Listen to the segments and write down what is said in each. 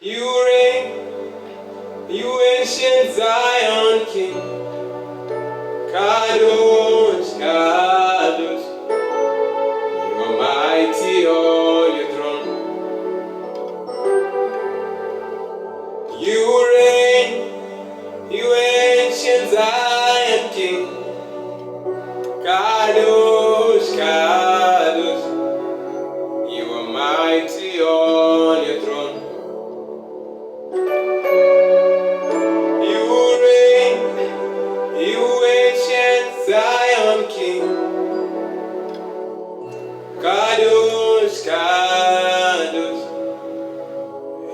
You reign, you ancient Zion King. Kadosh, Kadosh, you are mighty on your throne. You reign, you ancient Zion King. Kadosh, Kadosh, you are mighty on your throne. You reign, you ancient Zion King. Kadosh, Kadosh,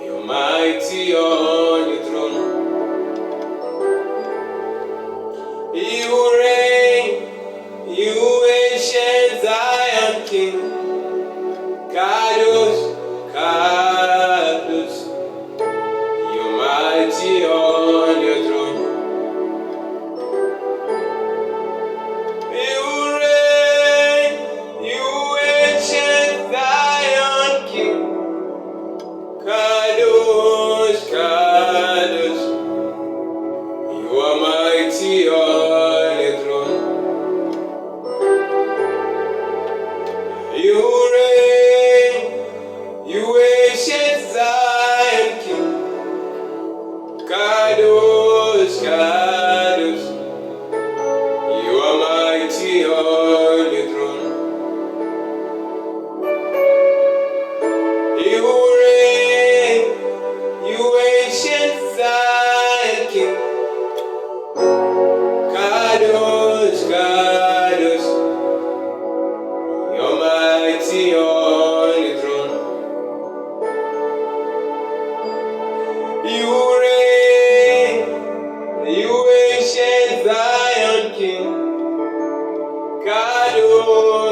you're mighty on your throne. You reign, you ancient Zion King. Kadosh, Kadosh, you're mighty on your throne. You reign, you ancient Zion King. Kadosh, Kadosh, you are mighty on your throne. You reign, you ancient Zion King. Kadosh, Kadosh, you are mighty on your throne. You reign, you ancient Zion King. Kadosh, Kadosh, you're mighty on your throne. You reign, you ancient Zion King. Kadosh,